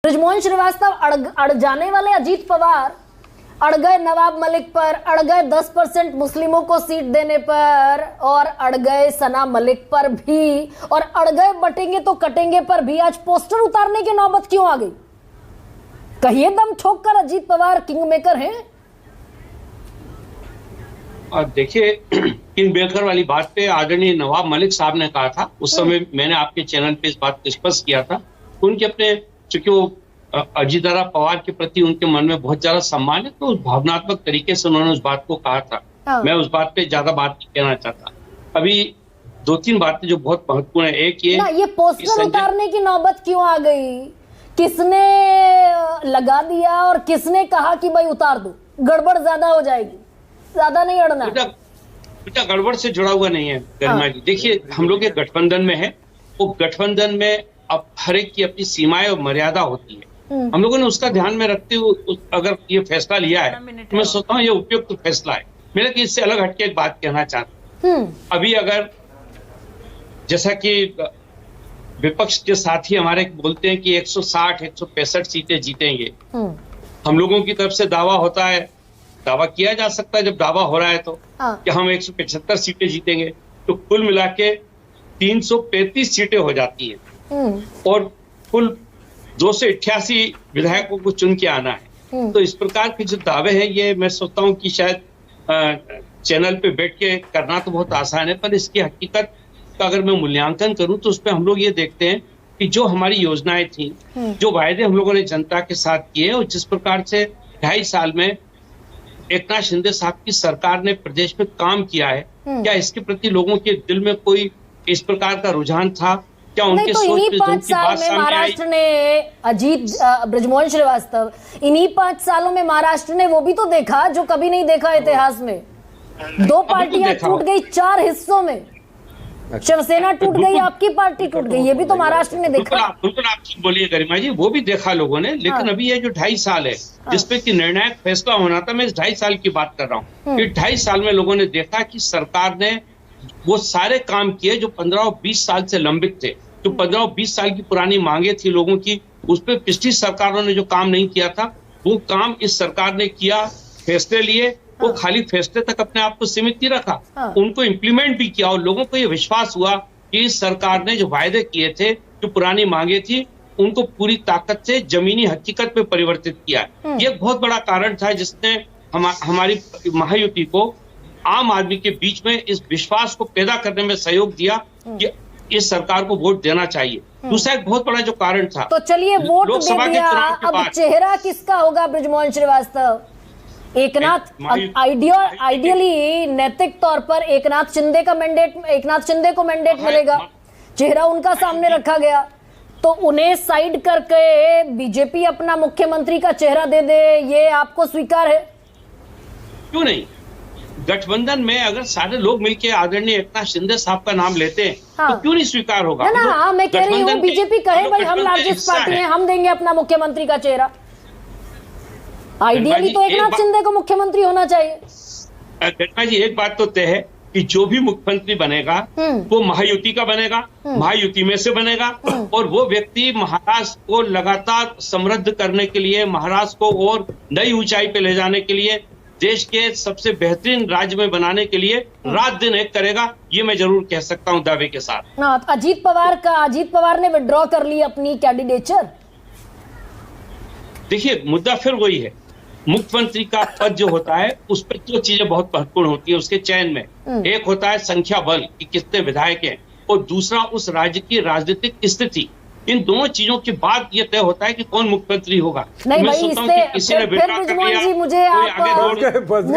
बृजमोहन श्रीवास्तव अड़ जाने वाले अजीत पवार अड़ गए नवाब मलिक पर, अड़ गए 10% मुस्लिमों को सीट देने पर, और अड़ गए सना मलिक पर भी, और अड़ गए बटेंगे तो कटेंगे पर भी। आज पोस्टर उतारने की नौबत क्यों आ गई? कहिए दम ठोक कर अजीत पवार किंग मेकर हैं। देखिए, किंग मेकर वाली बात पे आदरणीय नवाब मलिक साहब ने कहा था, उस समय मैंने आपके चैनल पे इस बात को स्पष्ट किया था। उनके अपने चूंकि वो अजीत पवार के प्रति उनके मन में बहुत ज्यादा सम्मान है, तो उस भावनात्मक तरीके से उन्होंने उस बात को कहा था। मैं उस बात पे ज्यादा बात नहीं कहना चाहता। अभी दो तीन बातें जो बहुत महत्वपूर्ण है। एक ये पोस्टर उतारने की नौबत क्यों आ गई? किसने लगा दिया और किसने कहा कि भाई उतार दो, गड़बड़ ज्यादा हो जाएगी, ज्यादा नहीं अड़ना। बेटा गड़बड़ से जुड़ा हुआ नहीं है गरिमा जी। देखिए, हम लोग एक गठबंधन में है, वो गठबंधन में अब हर एक की अपनी सीमाएं और मर्यादा होती है। हम लोगों ने उसका ध्यान में रखते हुए अगर ये फैसला लिया है, तो मैं सोचता हूँ ये उपयुक्त फैसला है। मेरा कि इससे अलग हटके एक बात कहना चाहता हूँ। अभी अगर जैसा कि विपक्ष के साथी हमारे बोलते हैं कि 160-165 सीटें जीतेंगे, हम लोगों की तरफ से दावा होता है, दावा किया जा सकता है जब दावा हो रहा है तो कि हम 175 सीटें जीतेंगे, तो कुल मिला के 335 सीटें हो जाती हैं और कुल 288 विधायकों को चुन के आना है। तो इस प्रकार के जो दावे हैं, ये मैं सोचता हूँ कि शायद चैनल पे बैठ के करना तो बहुत आसान है, पर इसकी हकीकत का अगर मैं मूल्यांकन करूं तो उसमें हम लोग ये देखते हैं कि जो हमारी योजनाएं थी, जो वायदे हम लोगों ने जनता के साथ किए, और जिस प्रकार से 2.5 साल में एकनाथ शिंदे साहब की सरकार ने प्रदेश में काम किया है, क्या इसके प्रति लोगों के दिल में कोई इस प्रकार का रुझान था? क्या उनके तो इन्हीं 5 साल में महाराष्ट्र ने बृजमोहन श्रीवास्तव, इन्हीं 5 सालों में महाराष्ट्र ने वो भी तो देखा जो कभी नहीं देखा इतिहास में। 2 पार्टियां टूट गई 4 हिस्सों में, शिवसेना टूट गई, आपकी पार्टी टूट गई, ये भी तो महाराष्ट्र ने देखा। बिल्कुल आप बोलिए गरिमा जी, वो भी देखा लोगों ने। लेकिन अभी ये जो 2.5 साल है जिसपे कि निर्णायक फैसला होना था, मैं इस 2.5 साल की बात कर रहा हूँ कि 2.5 साल में लोगों ने देखा कि सरकार ने वो सारे काम किए जो 15 और 20 साल से लंबित थे, जो 15 और 20 साल की पुरानी मांगे थी लोगों की, उस पर पिछली सरकारों ने जो काम नहीं किया था, वो काम इस सरकार ने किया। फैसले लिए, वो खाली फैसले तक अपने आप को सीमित नहीं रखा, उनको इम्प्लीमेंट भी किया, और लोगों को ये विश्वास हुआ कि इस सरकार ने जो वायदे किए थे, जो पुरानी मांगे थी, उनको पूरी ताकत से जमीनी हकीकत में परिवर्तित किया। ये बहुत बड़ा कारण था जिसने हमारी महायुति को आम आदमी के बीच में इस विश्वास को पैदा करने में सहयोग दिया कि इस सरकार को वोट देना चाहिए। दूसरा एक बहुत बड़ा जो कारण था, तो चलिए वोट दे दिया, अब चेहरा किसका होगा बृजमोहन श्रीवास्तव? एकनाथ आइडियली नैतिक तौर पर एकनाथ शिंदे को मैंडेट मिलेगा, चेहरा उनका सामने रखा गया, तो उन्हें साइड करके बीजेपी अपना मुख्यमंत्री का चेहरा दे दे, ये आपको स्वीकार है? क्यों नहीं? गठबंधन में अगर सारे लोग मिलकर आदरणीय एकनाथ शिंदे साहब का नाम लेते हैं तो क्यों नहीं स्वीकार होगा? ना, मैं कह रही हूँ बीजेपी कहे भाई हम लार्जेस्ट पार्टी हैं, हम देंगे अपना मुख्यमंत्री का चेहरा। आइडियली तो एकनाथ शिंदे को मुख्यमंत्री होना चाहिए। गरिमा जी, एक बात तो तय है कि जो भी मुख्यमंत्री बनेगा वो महायुति का बनेगा, महायुति में से बनेगा, और वो व्यक्ति महाराष्ट्र को लगातार समृद्ध करने के लिए, महाराष्ट्र को और नई ऊंचाई पे ले जाने के लिए, देश के सबसे बेहतरीन राज्य में बनाने के लिए रात दिन एक करेगा, ये मैं जरूर कह सकता हूं दावे के साथ। अजीत पवार ने विड्रॉ कर ली अपनी कैंडिडेचर। देखिए, मुद्दा फिर वही है, मुख्यमंत्री का पद जो होता है उस पर 2 चीजें बहुत महत्वपूर्ण होती है उसके चयन में। एक होता है संख्या बल कि कितने विधायक हैं, और दूसरा उस राज्य की राजनीतिक स्थिति। इन दोनों चीजों के बाद ये तय होता है कि कौन मुख्यमंत्री होगा। नहीं भाई, इससे फिर बृजमोहन जी मुझे आप